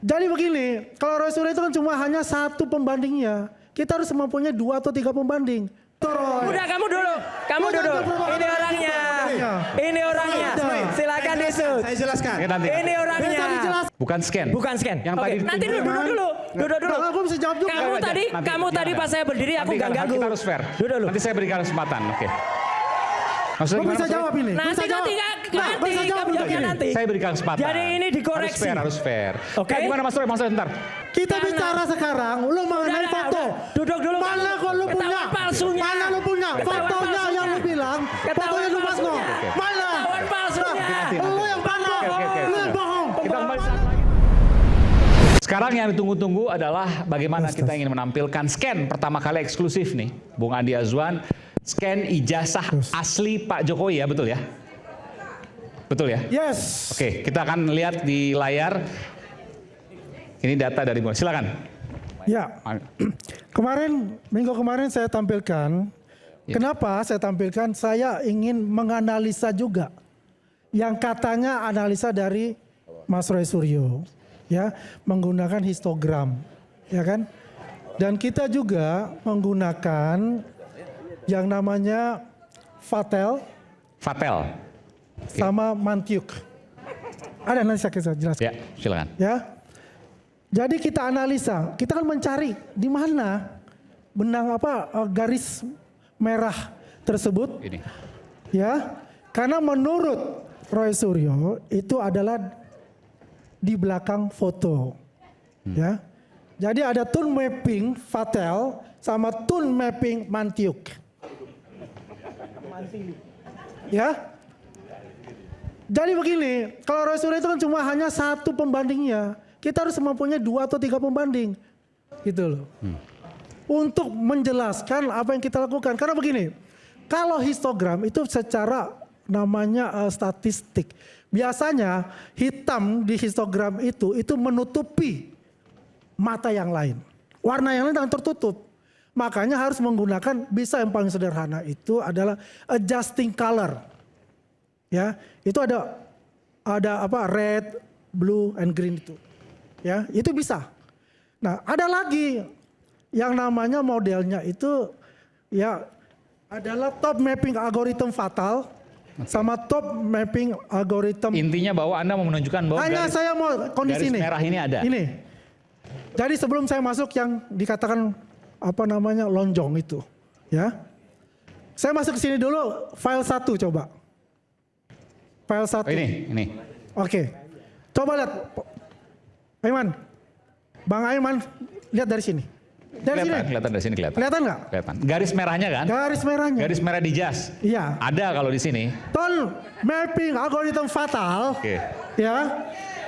Jadi begini, kalau Roy Suryo itu kan cuma hanya satu pembandingnya. Kita harus mempunyai 2 atau 3 pembanding. Udah kamu duduk. Ini orangnya. Ini orangnya. Silakan disut. Saya jelaskan. Ini orangnya. Bukan scan. Bukan scan. Yang tadi nanti duduk dulu. Aku bisa jawab juga. Kamu tadi pas saya berdiri aku gak ganggu. Kita harus fair. Duduk dulu. Nanti saya berikan kesempatan. Oke. Kamu bisa jawab ini. Nanti kamu jawabnya nanti. Saya berikan kesempatan. Jadi ini dikoreksi. Harus fair. Oke. Gimana Mas Roy? Sebentar. Kita bicara sekarang, lu mengenai foto. Duduk dulu. Mana kok lu punya? Palsunya. Mana lu punya? Fotonya yang lu bilang. Fotonya lu Mas No. Mana? Ketahuan palsunya. Lu yang mana? Lu yang bohong. Kita kembali saat lagi. Sekarang yang ditunggu-tunggu adalah bagaimana kita ingin menampilkan scan pertama kali eksklusif nih. Bung Andi Azwan, scan ijazah asli Pak Jokowi ya, betul ya? Betul ya? Yes. Oke, kita akan lihat di layar. Ini data dari Bung. Silakan. Ya. Minggu kemarin saya tampilkan. Ya. Kenapa saya tampilkan? Saya ingin menganalisa juga yang katanya analisa dari Mas Roy Suryo, ya, menggunakan histogram, ya kan? Dan kita juga menggunakan yang namanya Vatel sama Mantiuk. Ada nanti saya jelaskan. Ya, silakan. Ya. Jadi kita analisa, kita kan mencari di mana benang garis merah tersebut. Ini. Ya. Karena menurut Roy Suryo itu adalah di belakang foto. Ya. Jadi ada tone mapping Vatel sama tone mapping Mantiuk. Ya. Jadi begini, kalau Roy Suryo itu kan cuma hanya satu pembandingnya. Kita harus mempunyai 2 atau 3 pembanding. Gitu loh. Untuk menjelaskan apa yang kita lakukan. Karena begini, kalau histogram itu secara namanya statistik. Biasanya hitam di histogram itu menutupi mata yang lain. Warna yang lain tertutup. Makanya harus menggunakan, bisa yang paling sederhana itu adalah adjusting color. Ya, itu ada red, blue, and green itu. Ya, itu bisa. Nah, ada lagi yang namanya modelnya itu ya adalah top mapping algorithm Vatel sama top mapping algorithm. Intinya bahwa Anda mau menunjukkan bahwa hanya saya mau kondisi garis ini. merah ini ada. Ini. Jadi sebelum saya masuk yang dikatakan lonjong itu, ya. Saya masuk ke sini dulu, file 1 coba. File 1. Oh, ini. Oke. Coba lihat. Aiman. Bang Aiman, lihat dari sini. Kelihatan dari sini kelihatan. Kelihatan nggak? Kelihatan. Garis merahnya kan? Garis merahnya. Garis merah di jas. Iya. Ada kalau di sini. Tone mapping algorithm Vatel. Oke. Ya.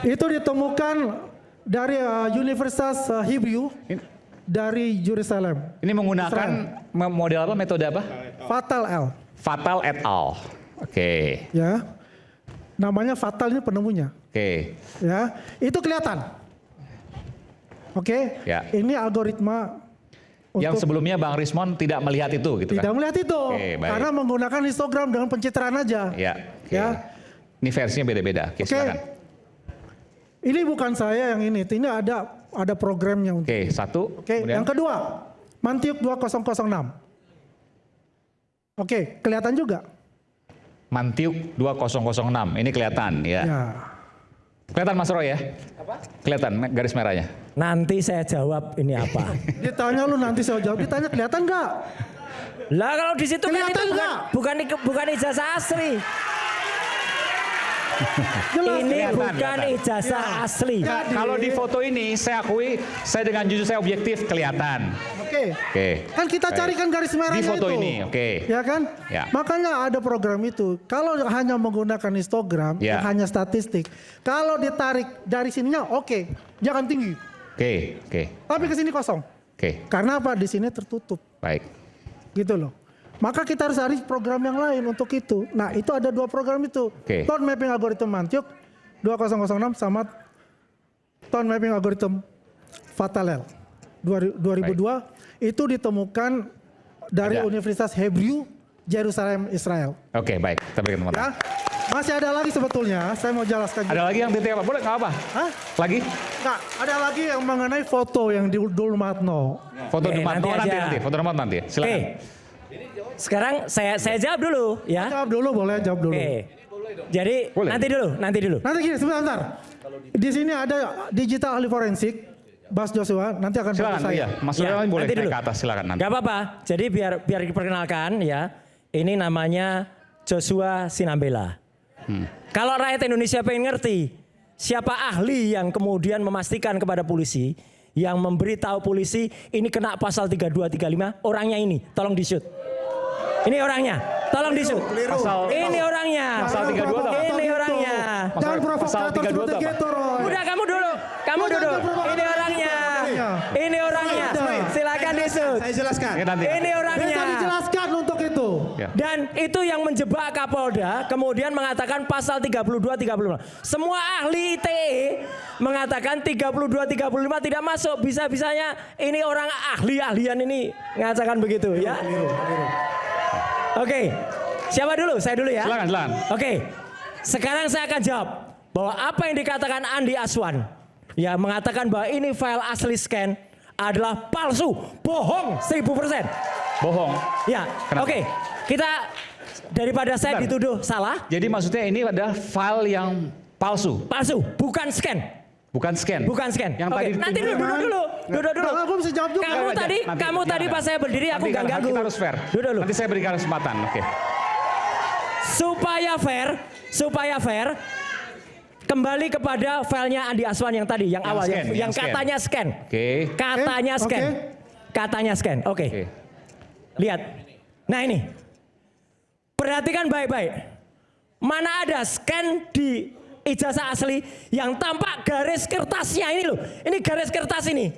Itu ditemukan dari Universitas Hebrew dari Yerusalem. Ini menggunakan model apa? Metode apa? Vatel et al. Oke. Ya. Namanya Vatel ini penemunya. Oke. Ya. Itu kelihatan. Oke. Ya. Ini algoritma Yang sebelumnya Bang Rismon tidak melihat itu gitu kan? Tidak melihat itu. Oke, baik. Karena menggunakan histogram dengan pencitraan aja. Ya. Oke. Ya. Ini versinya beda-beda. Oke, silakan. Ini bukan saya yang ini ada programnya untuk. Oke, satu. Oke, yang kedua, Mantiuk 2006. Oke, kelihatan juga. Mantiuk 2006. Ini kelihatan ya. Ya. Kelihatan Mas Roy ya? Apa? Kelihatan garis merahnya. Nanti saya jawab ini apa. Ditanya lu nanti saya jawab. Ditanya kelihatan nggak? Lah kalau di situ kan Kelihatan itu nggak? bukan ijazah asli. Jelas, Ini kelihatan. bukan ijazah asli. Kalau di foto ini saya akui, saya dengan jujur saya objektif kelihatan. Oke. Oke. Kan kita Baik. carikan garis merahnya Di foto itu. ini, oke. Ya kan? Ya. Makanya ada program itu. Kalau hanya menggunakan histogram, Ya. hanya statistik. Kalau ditarik dari sininya, oke, jangan tinggi. Oke, oke. Tapi ke sini kosong. Oke, Karena apa? Di sini tertutup. baik. Gitu loh. Maka kita harus cari program yang lain untuk itu. Nah, itu ada 2 program itu. Oke. Tone mapping algorithm Mantiuk 2006 sama tone mapping algorithm Vatel 2002 itu ditemukan dari Ada. Universitas Hebrew Yerusalem Israel. Oke, baik. Kita berikan tepuk tangan. Ya. Masih ada lagi sebetulnya, saya mau jelaskan. Ada lagi yang titik apa? Boleh, nggak apa? Hah? Lagi? Nggak, ada lagi yang mengenai foto yang di Dulmatno. Foto Oke, Dumatno nanti aja. nanti. Foto Dumatno nanti. Silakan. Oke. Sekarang saya jawab dulu ya. Jawab dulu, boleh jawab dulu. Oke. Jadi Boleh. nanti dulu. Nanti gini, sebentar. Di sini ada digital ahli forensik, Bas Joshua, nanti akan bantu Silakan, saya. iya. Mas Surya boleh nanti naik dulu. ke atas, silakan nanti. Gak apa-apa. Jadi biar diperkenalkan ya. Ini namanya Joshua Sinambela. Kalau rakyat Indonesia pengen ngerti siapa ahli yang kemudian memastikan kepada polisi, yang memberitahu polisi ini kena pasal 3235, orangnya ini, tolong di-shoot. Ini orangnya, tolong di-shoot. Ini orangnya. Pasal 32 apa? Ini orangnya. Jangan Pasal provokator 32 seperti apa? gitu, Roy. Udah kamu dulu, kamu Jangan duduk. provokator Ini orangnya. Ini orangnya. Silakan di-shoot. Saya jelaskan. Ini nanti. Ini orangnya. Bisa dijelaskan untuk itu. Ya. Dan itu yang menjebak Kapolda, kemudian mengatakan pasal 32-35. Semua ahli ITE mengatakan 32-35 tidak masuk. Bisa-bisanya ini orang ahli-ahlian ini mengatakan begitu ya. Oke, siapa dulu? Saya dulu ya. Silakan. Oke, sekarang saya akan jawab bahwa apa yang dikatakan Andi Aswan, ya mengatakan bahwa ini file asli scan adalah palsu, bohong 1000%. Bohong. Ya, Kenapa? oke. Kita daripada saya Bentar. dituduh salah, Jadi maksudnya ini adalah file yang palsu, palsu, bukan scan. bukan scan. Bukan scan. Yang Oke, tadi nanti ditunjuk- duduk dulu. Nah, aku bisa jawab juga. Kamu Nanti, tadi, kamu tadi gimana? pas saya berdiri aku Nanti nggak kan ganggu. Kita harus fair. Duduk dulu. Nanti saya berikan kesempatan. Oke. Supaya fair, kembali kepada filenya Andi Aswan yang tadi, yang awal, scan, yang yang scan. katanya scan. Oke. Katanya Oke. scan. Katanya scan. Oke. Oke. Lihat. Nah ini. Perhatikan baik-baik. Mana ada scan di ijazah asli yang tampak garis kertasnya ini loh. Ini garis kertas ini.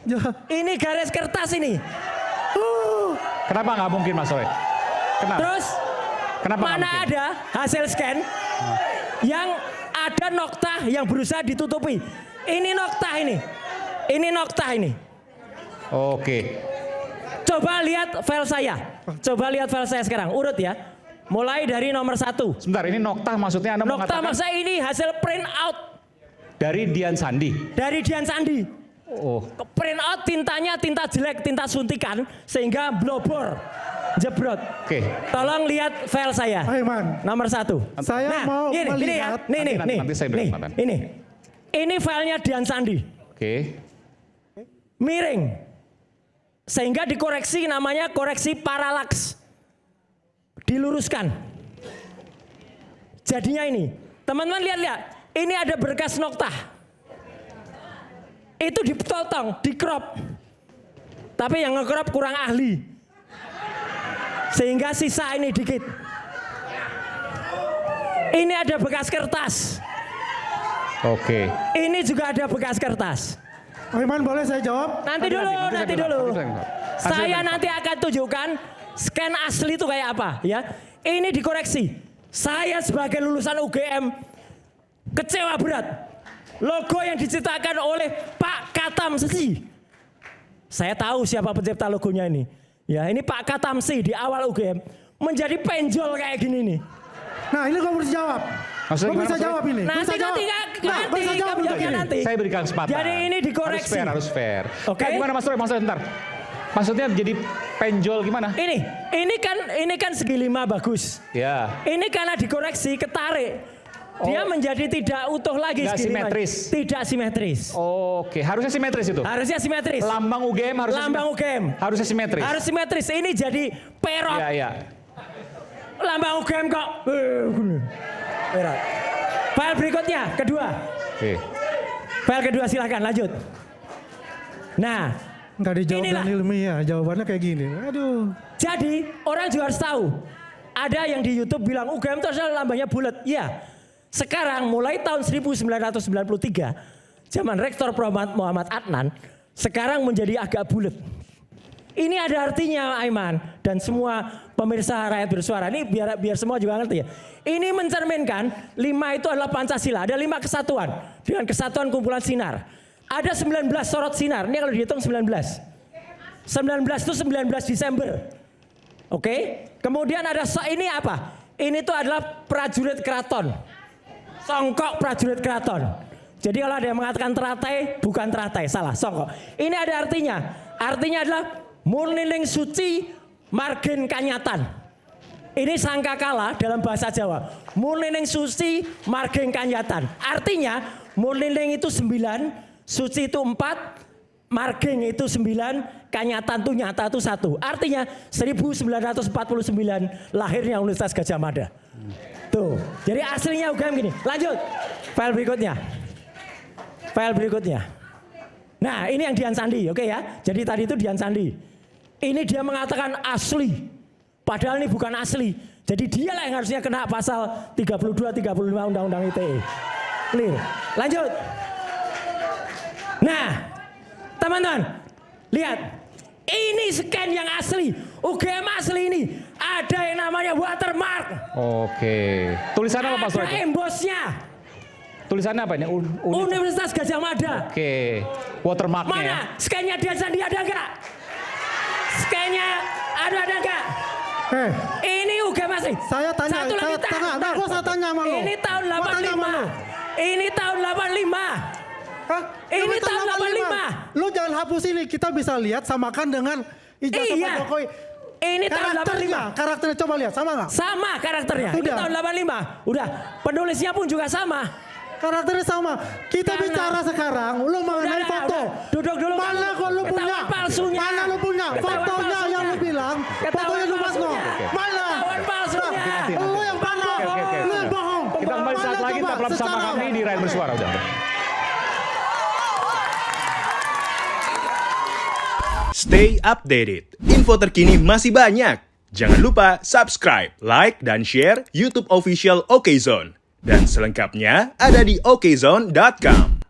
Ya. Ini garis kertas ini. Kenapa nggak mungkin Mas Roy? Kenapa? Terus Kenapa nggak mana mungkin? ada hasil scan yang ada nokta yang berusaha ditutupi. Ini nokta ini. Ini nokta ini. Oke. Coba lihat file saya. Coba lihat file saya sekarang. Urut ya. Mulai dari nomor 1. Sebentar, ini nokta maksudnya Anda Nokta mengatakan maksudnya ini hasil print out dari Dian Sandi. dari Dian Sandi. Oh. Print out tintanya tinta jelek, tinta suntikan sehingga blobor, jebrot. Oke. Tolong lihat file saya. Aiman, Nomor 1. saya mau ini ya. melihat. Nanti saya beri kesempatan. Ini filenya Dian Sandi. Oke. Miring. Sehingga dikoreksi namanya koreksi paralaks. Diluruskan. Jadinya ini. Teman-teman lihat. Ini ada berkas nokta. Itu dipotong, dikrop. Tapi yang ngekrop kurang ahli. Sehingga sisa ini dikit. Ini ada bekas kertas. Oke. Ini juga ada bekas kertas. Aiman, boleh saya jawab? Nanti dulu. Nanti Saya nanti akan tunjukkan scan asli itu kayak apa ya. Ini dikoreksi. Saya sebagai lulusan UGM kecewa berat. Logo yang diciptakan oleh Pak Katamsi. Saya tahu siapa pencipta logonya ini. Ya, ini Pak Katamsi di awal UGM menjadi penjol kayak gini nih. Nah, ini kamu bisa jawab. Maksudnya Kamu gimana, bisa Mas Roy? jawab ini. Nanti Bisa jawab. Bisa jawab kamu untuk jawabnya ini. nanti. Saya berikan kesempatan. Jadi ini dikoreksi. Harus fair. Oke. Nah, gimana Mas Roy? Maksudnya bentar. Maksudnya jadi penjol gimana? Ini kan segi 5 bagus. Ya. Ini karena dikoreksi ketarik. Dia menjadi tidak utuh lagi Nggak segini. simetris. Tidak simetris. Oke, harusnya simetris itu. Harusnya simetris. Lambang UGM harusnya Lambang UGM. harusnya simetris. Harus simetris. Ini jadi perot. Iya, iya. Lambang UGM kok. Perot. File berikutnya, kedua. Oke. File kedua silakan lanjut. Nah, Nggak dijawab Inilah. dengan ilmiah, jawabannya kayak gini. Aduh. jadi orang juga harus tahu. Ada yang di YouTube bilang UGM itu adalah lambangnya bulat. Iya. Sekarang mulai tahun 1993, zaman Rektor Prof. Muhammad Adnan, sekarang menjadi agak bulat. Ini ada artinya Aiman dan semua pemirsa rakyat bersuara. Ini biar semua juga ngerti ya. Ini mencerminkan 5 itu adalah Pancasila. Ada 5 kesatuan dengan kesatuan kumpulan sinar. Ada 19 sorot sinar. Ini kalau dihitung 19. 19 itu 19 Desember. Oke. Kemudian ada ini apa? Ini tuh adalah prajurit keraton. Songkok prajurit keraton. Jadi kalau ada yang mengatakan teratai, bukan teratai, salah, songkok. Ini ada artinya. Artinya adalah murnining suci margen kanyatan. Ini sangkakala dalam bahasa Jawa. Murnining suci margen kanyatan. Artinya murnining itu 9, suci itu 4, margen itu 9, kanyatan itu nyata itu 1. Artinya 1949 lahirnya Universitas Gadjah Mada. Tuh, jadi aslinya UGM gini. Lanjut, file berikutnya. File berikutnya. Nah, ini yang Dian Sandi, oke ya. Jadi tadi itu Dian Sandi. Ini dia mengatakan asli. Padahal ini bukan asli. Jadi dialah yang harusnya kena pasal 32, 35 Undang-Undang ITE. Clear. Lanjut. Nah, teman-teman, lihat. Ini scan yang asli. UGM asli ini. Ada yang namanya watermark. Oke. Tulisannya apa Pak Suroto? Ada embosnya. Tulisannya apa ini? Universitas Gadjah Mada. Oke. Watermarknya ya. Mana? Scan-nya Dian Sandi ada enggak? Scan-nya ada enggak? Ini UGM asli. Saya tanya, Satu lagi saya tanya sama lu. Ini tahun Gua tanya sama lu. 85. Ini tahun 85. Hah? Ini tahun 85. Lu jangan hapus ini, kita bisa lihat samakan dengan ijazah Iya. Pak Jokowi. Ini tahun 85. Karakternya coba lihat, sama nggak? Sama karakternya. Ini Udah. tahun 85. Udah. Penulisnya pun juga sama. Karakternya sama. Kita Karena- bicara sekarang, lu mengenai Udah, foto. udah. Duduk dulu. Mana kok lu punya? Ketahuan palsunya. Mana lu punya? Ketahuan Fotonya palsunya. yang lu bilang, Ketahuan fotonya lu Mas Noh. palsunya. Mana? Ketahuan palsunya. Nah, lu yang mana? Oke. Lu yang bohong. Kita kembali saat Mana lagi coba? tetaplah bersama Secara- kami di Rakyat Bersuara. Udah. Stay updated. Info terkini masih banyak. Jangan lupa subscribe, like, dan share YouTube official OKZone. Dan selengkapnya ada di okezone.com.